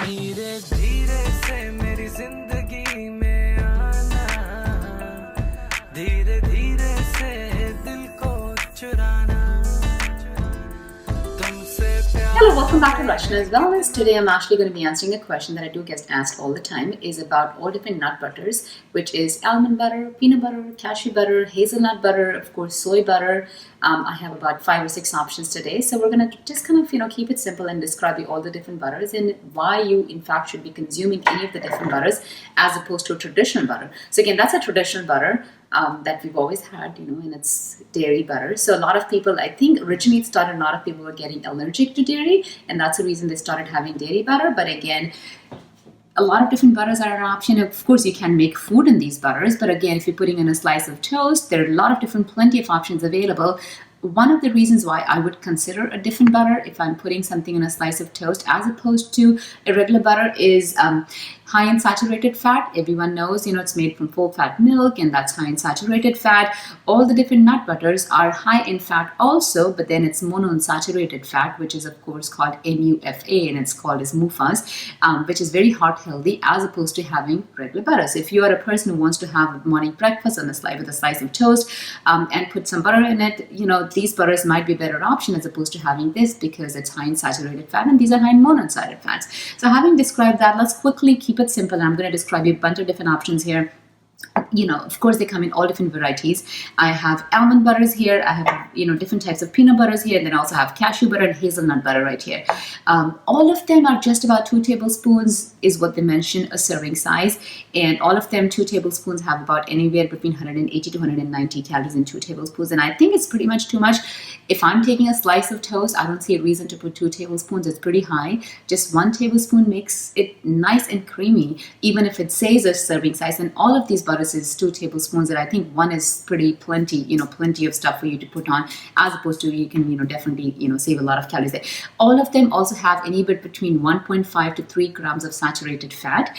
धीरे धीरे से मेरी जिंदगी में आना, धीरे धीरे से दिल को चुराना, तुमसे प्यार. Hello, welcome back to Rachna's Wellness. Today I'm actually going to be answering a question that I do get asked all the time, is about all different nut butters, which is almond butter, peanut butter, cashew butter, hazelnut butter, of course soy butter. I have about 5 or 6 options today, so we're going to just kind of keep it simple and describe you all the different butters and why you in fact should be consuming any of the different butters as opposed to a traditional butter. So again, that's a traditional butter that we've always had, and it's dairy butter. So a lot of people, I think originally it started, a lot of people were getting allergic to dairy, and that's the reason they started having dairy butter. But again, a lot of different butters are an option. Of course, you can make food in these butters, but again, if you're putting in a slice of toast, there are a lot of plenty of options available. One of the reasons why I would consider a different butter if I'm putting something in a slice of toast as opposed to a regular butter is high in saturated fat. Everyone knows, it's made from full fat milk, and that's high in saturated fat. All the different nut butters are high in fat also, but then it's monounsaturated fat, which is of course called MUFA, and it's called as Mufas, which is very heart healthy as opposed to having regular butter. So if you are a person who wants to have morning breakfast on the slice with a slice of toast and put some butter in it, these butters might be a better option as opposed to having this, because it's high in saturated fat and these are high in monounsaturated fats. So having described that, let's quickly keep it simple. I'm going to describe you a bunch of different options here. Of course, they come in all different varieties. I have almond butters here. I have, different types of peanut butters here. And then I also have cashew butter and hazelnut butter right here. All of them are just about 2 tablespoons is what they mention a serving size. And all of them, 2 tablespoons, have about anywhere between 180 to 190 calories in 2 tablespoons. And I think it's pretty much too much. If I'm taking a slice of toast, I don't see a reason to put 2 tablespoons. It's pretty high. Just 1 tablespoon makes it nice and creamy, even if it says a serving size. And all of these butters is 2 tablespoons, and I think 1 is pretty plenty, plenty of stuff for you to put on, as opposed to you can, definitely, save a lot of calories there. All of them also have anywhere between 1.5 to 3 grams of saturated fat.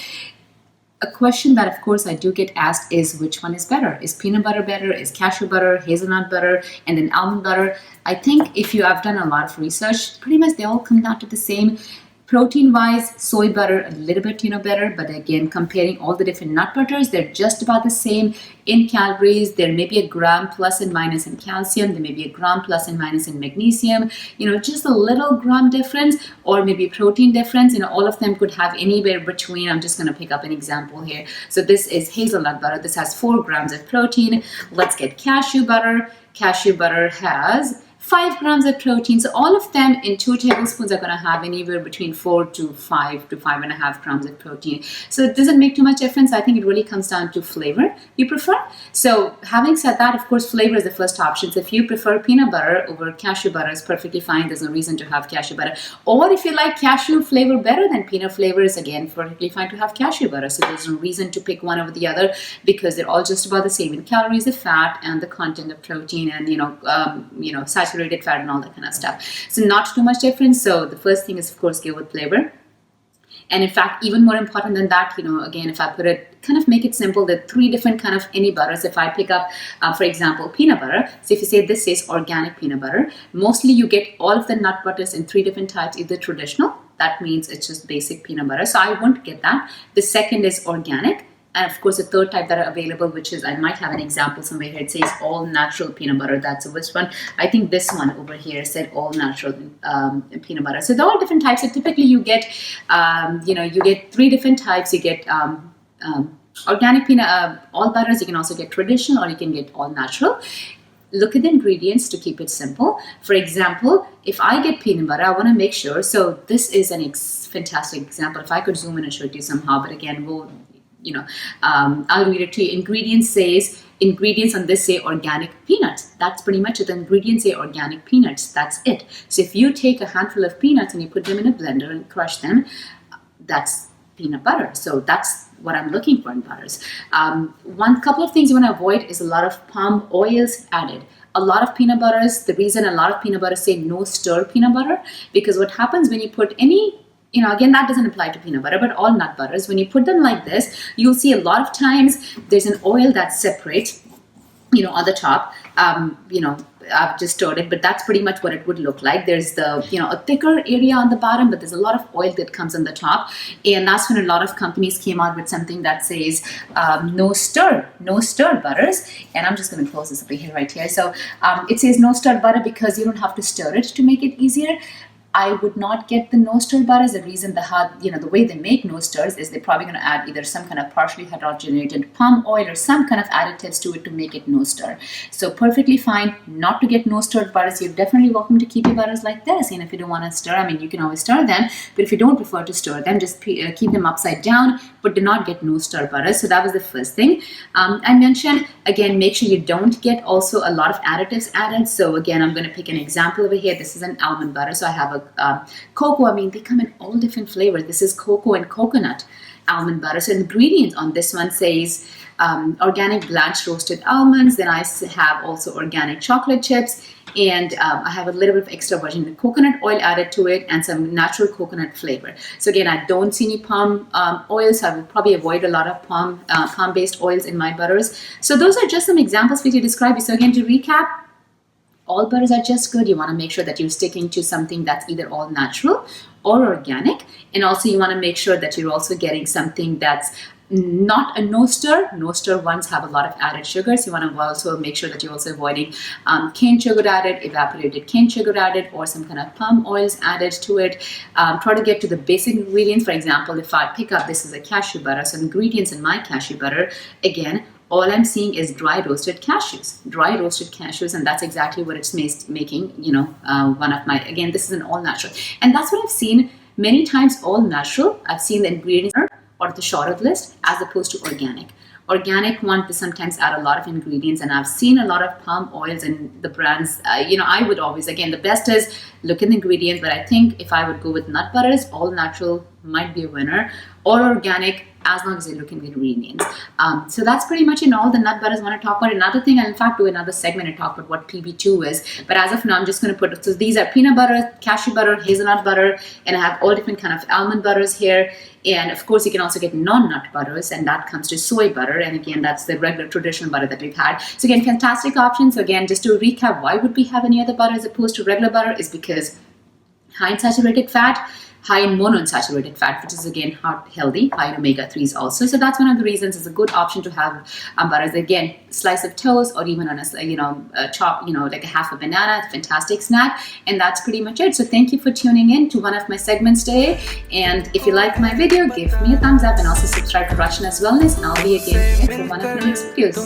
A question that, of course, I do get asked is which one is better? Is peanut butter better? Is cashew butter, hazelnut butter, and then almond butter? I think if you have done a lot of research, pretty much they all come down to the same. Protein-wise, soy butter a little bit, better. But again, comparing all the different nut butters, they're just about the same in calories. There may be a gram plus and minus in calcium. There may be a gram plus and minus in magnesium. Just a little gram difference, or maybe a protein difference. All of them could have anywhere between. I'm just going to pick up an example here. So this is hazelnut butter. This has 4 grams of protein. Let's get cashew butter. Cashew butter has 5 grams of protein. So all of them in 2 tablespoons are going to have anywhere between 4 to 5 to 5.5 grams of protein. So it doesn't make too much difference. I think it really comes down to flavor you prefer. So having said that, of course, flavor is the first option. So if you prefer peanut butter over cashew butter, it's perfectly fine. There's no reason to have cashew butter. Or if you like cashew flavor better than peanut flavor, is again perfectly fine to have cashew butter. So there's no reason to pick one over the other, because they're all just about the same in calories of fat and the content of protein and saturated fat and all that kind of stuff. So not too much difference. So the first thing is, of course, go with flavor. And in fact, even more important than that, again, if I put it, kind of make it simple, there are 3 different kind of any butters. If I pick up, for example, peanut butter. So if you say this is organic peanut butter, mostly you get all of the nut butters in 3 different types, either traditional, that means it's just basic peanut butter. So I won't get that. The second is organic. And of course, the third type that are available, which is, I might have an example somewhere here. It says all natural peanut butter. That's which one? I think this one over here said all natural peanut butter. So they're all different types. So typically you get, you get 3 different types. You get organic peanut, all butters. You can also get traditional, or you can get all natural. Look at the ingredients to keep it simple. For example, if I get peanut butter, I want to make sure. So this is an fantastic example. If I could zoom in and show it to you somehow, but again, we'll I'll read it to you. Ingredients on this say organic peanuts. That's pretty much it. The ingredients say organic peanuts. That's it. So if you take a handful of peanuts and you put them in a blender and crush them, that's peanut butter. So that's what I'm looking for in butters. One couple of things you want to avoid is a lot of palm oils added. A lot of peanut butters, the reason a lot of peanut butters say no stir peanut butter, because what happens when you put any, again, that doesn't apply to peanut butter, but all nut butters, when you put them like this, you'll see a lot of times there's an oil that separates, on the top, I've just stirred it, but that's pretty much what it would look like. There's the, a thicker area on the bottom, but there's a lot of oil that comes on the top. And that's when a lot of companies came out with something that says no stir butters. And I'm just going to close this over here, right here. So it says no stir butter because you don't have to stir it to make it easier. I would not get the no stir butters. The reason the way they make no stirs is they're probably going to add either some kind of partially hydrogenated palm oil or some kind of additives to it to make it no stir. So perfectly fine not to get no stirred butters. You're definitely welcome to keep your butters like this. And if you don't want to stir, I mean, you can always stir them. But if you don't prefer to stir them, just keep them upside down, but do not get no stir butters. So that was the first thing. I mentioned, again, make sure you don't get also a lot of additives added. So again, I'm going to pick an example over here. This is an almond butter. So I have a cocoa. I mean, they come in all different flavors. This is cocoa and coconut almond butter. So ingredients on this one says organic blanched roasted almonds. Then I have also organic chocolate chips, and I have a little bit of extra virgin coconut oil added to it, and some natural coconut flavor. So again, I don't see any palm oils. I will probably avoid a lot of palm-based oils in my butters. So those are just some examples for you to describe. So again, to recap, all butters are just good. You want to make sure that you're sticking to something that's either all natural or organic. And also you want to make sure that you're also getting something that's not a no-stir. No-stir ones have a lot of added sugars. You want to also make sure that you're also avoiding cane sugar added, evaporated cane sugar added, or some kind of palm oils added to it. Try to get to the basic ingredients. For example, if I pick up, this is a cashew butter. So ingredients in my cashew butter, again, all I'm seeing is dry roasted cashews, and that's exactly what it's making, one of my, again, this is an all natural. And that's what I've seen many times, all natural. I've seen the ingredients or the shorter list as opposed to organic. Organic want to sometimes add a lot of ingredients, and I've seen a lot of palm oils in the brands. I would always, again, the best is look at the ingredients, but I think if I would go with nut butters, all natural might be a winner, or organic, as long as you look in the ingredients. So that's pretty much in all the nut butters I want to talk about. Another thing, I'll in fact do another segment and talk about what PB2 is. But as of now, I'm just going to so these are peanut butter, cashew butter, hazelnut butter, and I have all different kind of almond butters here. And of course, you can also get non-nut butters, and that comes to soy butter. And again, that's the regular traditional butter that we've had. So again, fantastic options. So again, just to recap, why would we have any other butter as opposed to regular butter is because high in saturated fat, high in monounsaturated fat, which is again heart healthy, high in omega-3s also. So that's one of the reasons it's a good option to have butters. Again, slice of toast, or even on a chop, like a half a banana, fantastic snack. And that's pretty much it. So thank you for tuning in to one of my segments today. And if you like my video, give me a thumbs up, and also subscribe to Rachna's Wellness, and I'll be again here for one of my next videos.